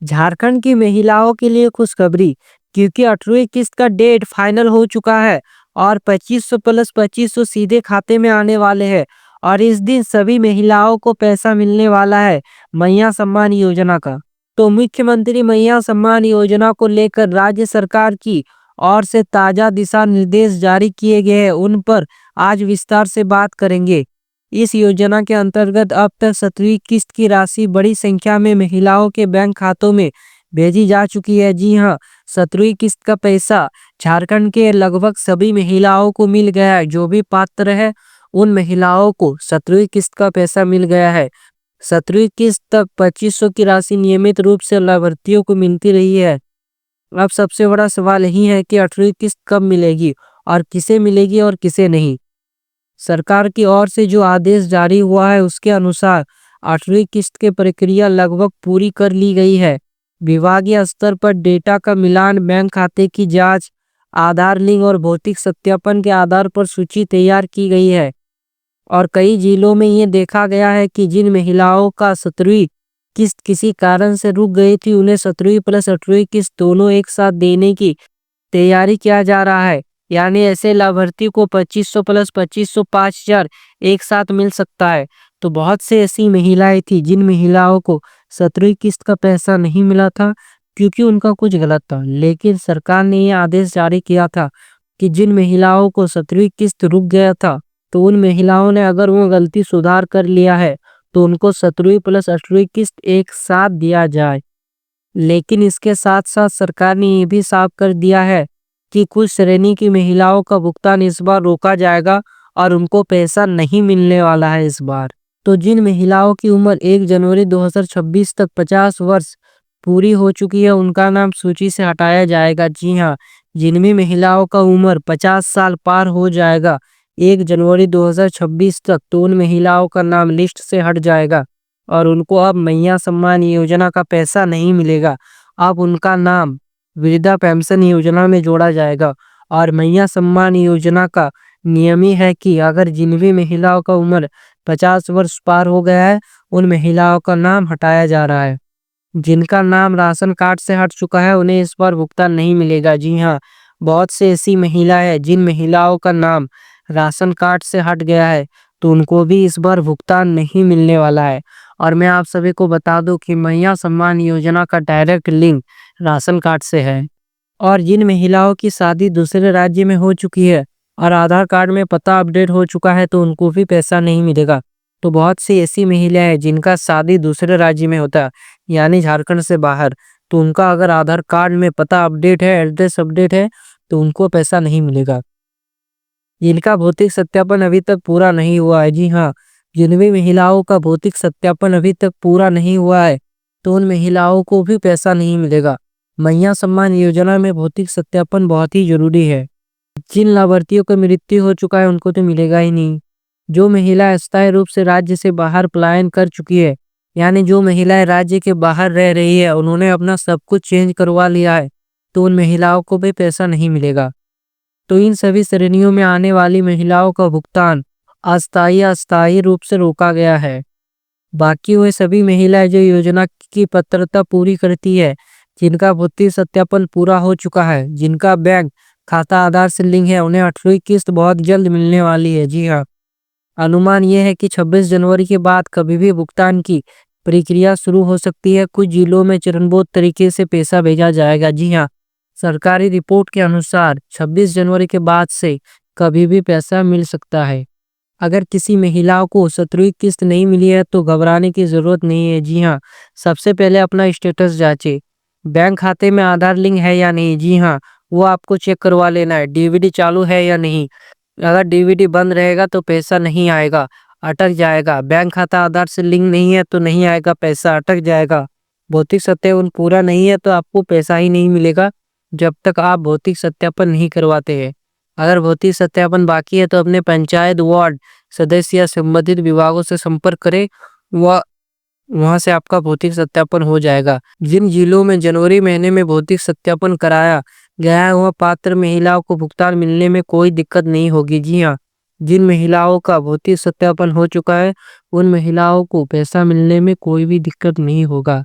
झारखंड की महिलाओं के लिए खुशखबरी, क्योंकि 18वीं किस्त का डेट फाइनल हो चुका है और 2500 प्लस 2500 सीधे खाते में आने वाले हैं। और इस दिन सभी महिलाओं को पैसा मिलने वाला है मैया सम्मान योजना का। तो मुख्यमंत्री मैया सम्मान योजना को लेकर राज्य सरकार की ओर से ताजा दिशा निर्देश जारी किए गए हैं, उन पर आज विस्तार से बात करेंगे। इस योजना के अंतर्गत अब तक 17वीं किस्त की राशि बड़ी संख्या में महिलाओं के बैंक खातों में भेजी जा चुकी है। जी हां, 17वीं किस्त का पैसा झारखंड के लगभग सभी महिलाओं को मिल गया है। जो भी पात्र है उन महिलाओं को 17वीं किस्त का पैसा मिल गया है। 17वीं किस्त तक 2500 की राशि नियमित रूप से लाभार्थियों को मिलती रही है। अब सबसे बड़ा सवाल यही है कि 18वीं किस्त कब मिलेगी और किसे मिलेगी और किसे नहीं। सरकार की ओर से जो आदेश जारी हुआ है उसके अनुसार 8वीं किस्त की प्रक्रिया लगभग पूरी कर ली गई है। विभागीय स्तर पर डेटा का मिलान, बैंक खाते की जांच, आधार लिंक और भौतिक सत्यापन के आधार पर सूची तैयार की गई है। और कई जिलों में ये देखा गया है कि जिन महिलाओं का 17वीं किस्त किसी कारण से रुक गई थी, उन्हें 17वीं प्लस 18वीं किस्त दोनों एक साथ देने की तैयारी किया जा रहा है। यानी ऐसे लाभार्थी को 2500 प्लस 2500 5000 एक साथ मिल सकता है। तो बहुत से ऐसी महिलाएं थी जिन महिलाओं को 17वीं किस्त का पैसा नहीं मिला था क्योंकि उनका कुछ गलत था। लेकिन सरकार ने यह आदेश जारी किया था कि जिन महिलाओं को 17वीं किस्त रुक गया था, तो उन महिलाओं ने अगर वो गलती सुधार कर लिया है तो उनको 17वीं प्लस 18वीं किस्त एक साथ दिया जाए। लेकिन इसके साथ साथ सरकार ने ये भी साफ कर दिया है कि कुछ श्रेणी की महिलाओं का भुगतान इस बार रोका जाएगा और उनको पैसा नहीं मिलने वाला है इस बार। तो जिन महिलाओं की उम्र 1 जनवरी 2026 तक 50 वर्ष पूरी हो चुकी है, उनका नाम सूची से हटाया जाएगा। जी हाँ, जिन भी महिलाओं का उम्र 50 साल पार हो जाएगा 1 जनवरी 2026 तक, तो उन महिलाओं का नाम लिस्ट से हट जाएगा और उनको अब मैया सम्मान योजना का पैसा नहीं मिलेगा। अब उनका नाम वृद्धा पेंशन योजना में जोड़ा जाएगा। और मैया सम्मान योजना का नियम ही है कि अगर जिन भी महिलाओं का उम्र 50 वर्ष पार हो गया है, उन महिलाओं का नाम हटाया जा रहा है। जिनका नाम राशन कार्ड से हट चुका है उन्हें इस बार भुगतान नहीं मिलेगा। जी हाँ, बहुत से ऐसी महिलाएं हैं जिन महिलाओं का नाम राशन कार्ड से हट गया है, तो उनको भी इस बार भुगतान नहीं मिलने वाला है। और मैं आप सभी को बता दूं कि मैया सम्मान योजना का डायरेक्ट लिंक राशन कार्ड से है। और जिन महिलाओं की शादी दूसरे राज्य में हो चुकी है और आधार कार्ड में पता अपडेट हो चुका है, तो उनको भी पैसा नहीं मिलेगा। तो बहुत सी ऐसी महिलाएं हैं जिनका शादी दूसरे राज्य में होता है, यानी झारखंड से बाहर, तो उनका अगर आधार कार्ड में पता अपडेट है, एड्रेस अपडेट है, तो उनको पैसा नहीं मिलेगा। जिनका भौतिक सत्यापन अभी तक पूरा नहीं हुआ है, जी हाँ, जिन भी महिलाओं का भौतिक सत्यापन अभी तक पूरा नहीं हुआ है, तो उन महिलाओं को भी पैसा नहीं मिलेगा। मैया सम्मान योजना में भौतिक सत्यापन बहुत ही जरूरी है। जिन लाभार्थियों का मृत्यु हो चुका है उनको तो मिलेगा ही नहीं। जो महिला अस्थायी रूप से राज्य से बाहर पलायन कर चुकी है, यानी जो महिलाएं राज्य के बाहर रह रही है, उन्होंने अपना सब कुछ चेंज करवा लिया है, तो उन महिलाओं को भी पैसा नहीं मिलेगा। तो इन सभी श्रेणियों में आने वाली महिलाओं का भुगतान अस्थायी रूप से रोका गया है। बाकी हुए सभी महिलाएं जो योजना की पात्रता पूरी करती है, जिनका भौतिक सत्यापन पूरा हो चुका है, जिनका बैंक खाता आधार से लिंक है, उन्हें 8वीं किस्त बहुत जल्द मिलने वाली है। जी हाँ, अनुमान यह है कि 26 जनवरी के बाद कभी भी भुगतान की प्रक्रिया शुरू हो सकती है। कुछ जिलों में चरणबद्ध तरीके से पैसा भेजा जाएगा। जी हाँ, सरकारी रिपोर्ट के अनुसार 26 जनवरी के बाद से कभी भी पैसा मिल सकता है। अगर किसी महिलाओं को 17वीं किस्त नहीं मिली है तो घबराने की जरूरत नहीं है। जी हाँ, सबसे पहले अपना स्टेटस जांचें, बैंक खाते में आधार लिंक है या नहीं। जी हाँ, वो आपको चेक करवा लेना है। डीवीडी चालू है या नहीं। अगर डीवीडी बंद रहेगा तो पैसा नहीं आएगा, अटक जाएगा। बैंक खाता आधार से लिंक नहीं है तो नहीं आएगा, पैसा अटक जाएगा। भौतिक सत्यापन पूरा नहीं है तो आपको पैसा ही नहीं मिलेगा जब तक आप भौतिक सत्यापन नहीं करवाते हैं। अगर भौतिक सत्यापन बाकी है तो अपने पंचायत, वार्ड सदस्य या संबंधित विभागों से संपर्क करें, वहां से आपका भौतिक सत्यापन हो जाएगा। जिन जिलों में जनवरी महीने में भौतिक सत्यापन कराया गया है, वह पात्र महिलाओं को भुगतान मिलने में कोई दिक्कत नहीं होगी। जी हाँ, जिन महिलाओं का भौतिक सत्यापन हो चुका है, उन महिलाओं को पैसा मिलने में कोई भी दिक्कत नहीं होगा।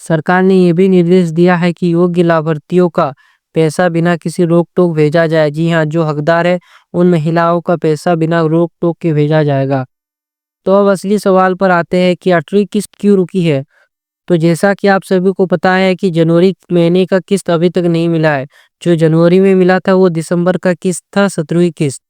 सरकार ने ये भी निर्देश दिया है कि योग्य लाभार्थियों का पैसा बिना किसी रोक टोक भेजा जाए। जी हाँ, जो हकदार है उन महिलाओं का पैसा बिना रोक टोक के भेजा जाएगा। तो अब असली सवाल पर आते हैं कि 8वीं किस्त क्यों रुकी है। तो जैसा कि आप सभी को पता है कि जनवरी महीने का किस्त अभी तक नहीं मिला है। जो जनवरी में मिला था वो दिसंबर का किस्त था, 17वीं किस्त।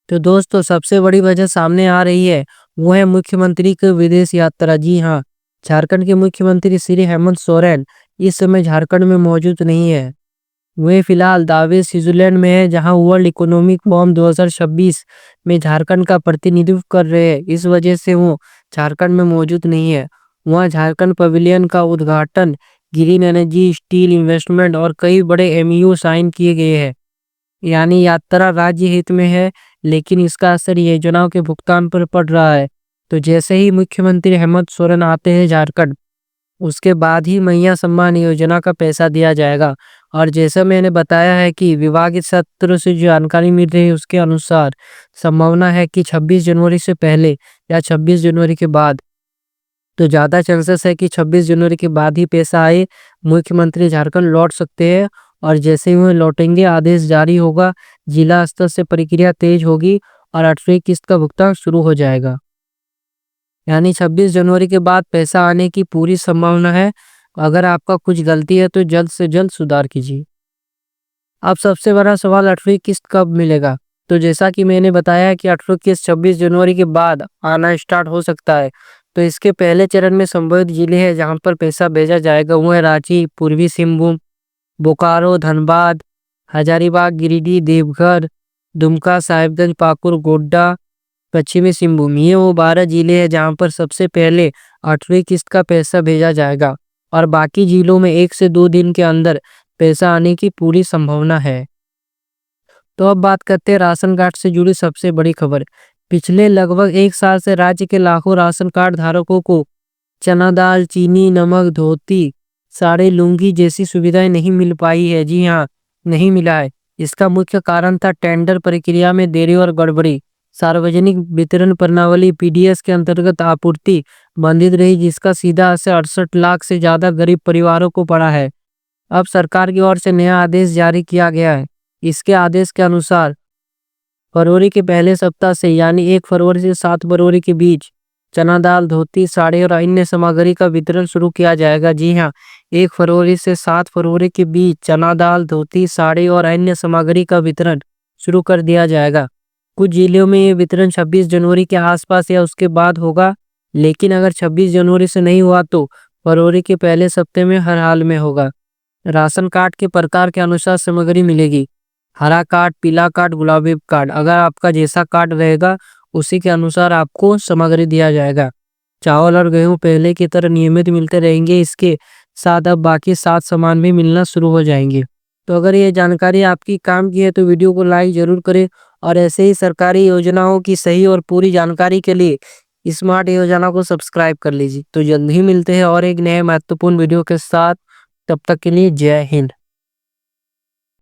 तो दोस्तों, सबसे बड़ी वजह सामने आ रही है, वो है मुख्यमंत्री की विदेश यात्रा। जी हाँ, झारखंड के मुख्यमंत्री श्री हेमंत सोरेन इस समय झारखंड में मौजूद नहीं है। वे फिलहाल दावोस स्विट्जरलैंड में है, जहां वर्ल्ड इकोनॉमिक फोरम 2026 में झारखंड का प्रतिनिधित्व कर रहे हैं। इस वजह से वो झारखंड में मौजूद नहीं है। वहां झारखंड पवेलियन का उद्घाटन, ग्रीन एनर्जी, स्टील इन्वेस्टमेंट और कई बड़े एमओयू साइन किए गए हैं। यानी यात्रा राज्य हित में है, लेकिन इसका असर योजनाओं के भुगतान पर पड़ रहा है। तो जैसे ही मुख्यमंत्री हेमंत सोरेन आते हैं झारखंड, उसके बाद ही मैया सम्मान योजना का पैसा दिया जाएगा। और जैसा मैंने बताया है कि विभागीय सत्र से जो जानकारी मिल रही है उसके अनुसार संभावना है कि 26 जनवरी से पहले या 26 जनवरी के बाद, तो ज़्यादा चांसेस है कि 26 जनवरी के बाद ही पैसा आए। मुख्यमंत्री झारखंड लौट सकते हैं और जैसे ही वो लौटेंगे आदेश जारी होगा, जिला स्तर से प्रक्रिया तेज होगी और 8वीं किस्त का भुगतान शुरू हो जाएगा। यानी 26 जनवरी के बाद पैसा आने की पूरी संभावना है। अगर आपका कुछ गलती है तो जल्द से जल्द सुधार कीजिए। अब सबसे बड़ा सवाल, 8वीं किस्त कब मिलेगा। तो जैसा कि मैंने बताया कि 8वीं किस्त 26 जनवरी के बाद आना स्टार्ट हो सकता है। तो इसके पहले चरण में संबंधित जिले हैं जहां पर पैसा भेजा जाएगा, वो है रांची, पूर्वी सिंहभूम, बोकारो, धनबाद, हजारीबाग, गिरिडीह, देवघर, दुमका, साहिबगंज, पाकुड़, गोड्डा, पश्चिमी सिंहभूम। ये वो 12 जिले हैं जहां पर सबसे पहले 8वीं किस्त का पैसा भेजा जाएगा और बाकी जिलों में 1 से 2 दिन के अंदर पैसा आने की पूरी संभावना है। तो अब बात करते हैं राशन कार्ड से जुड़ी सबसे बड़ी खबर। पिछले लगभग 1 साल से राज्य के लाखों राशन कार्ड धारकों को चना दाल, चीनी, नमक, धोती, साड़ी, लुंगी जैसी सुविधाएं नहीं मिल पाई है। जी हाँ, नहीं मिला है। इसका मुख्य कारण था टेंडर प्रक्रिया में देरी और गड़बड़ी। सार्वजनिक वितरण प्रणाली पीडीएस के अंतर्गत आपूर्ति बाधित रही, जिसका सीधा असर 68 लाख से ज्यादा गरीब परिवारों को पड़ा है। अब सरकार की ओर से नया आदेश जारी किया गया है। इसके आदेश के अनुसार फरवरी के पहले सप्ताह से यानी 1 फरवरी से 7 फरवरी के बीच चना दाल, धोती, साड़ी और अन्य सामग्री का वितरण शुरू किया जाएगा। जी हाँ, 1 फरवरी से 7 फरवरी के बीच चना दाल, धोती, साड़ी और अन्य सामग्री का वितरण शुरू कर दिया जाएगा। कुछ जिलों में ये वितरण 26 जनवरी के आसपास या उसके बाद होगा, लेकिन अगर 26 जनवरी से नहीं हुआ तो फरवरी के पहले सप्ताह में हर हाल में होगा। राशन कार्ड के प्रकार के अनुसार सामग्री मिलेगी। हरा कार्ड, पीला कार्ड, गुलाबी कार्ड। अगर आपका जैसा कार्ड रहेगा उसी के अनुसार आपको सामग्री दिया जाएगा। चावल और गेहूं पहले की तरह नियमित मिलते रहेंगे। इसके साथ अब बाकी 7 सामान भी मिलना शुरू हो जाएंगे। तो अगर ये जानकारी आपकी काम की है तो वीडियो को लाइक जरूर करें और ऐसे ही सरकारी योजनाओं की सही और पूरी जानकारी के लिए स्मार्ट योजना को सब्सक्राइब कर लीजिए। तो जल्द ही मिलते हैं और एक नए महत्वपूर्ण वीडियो के साथ। तब तक के लिए जय हिंद।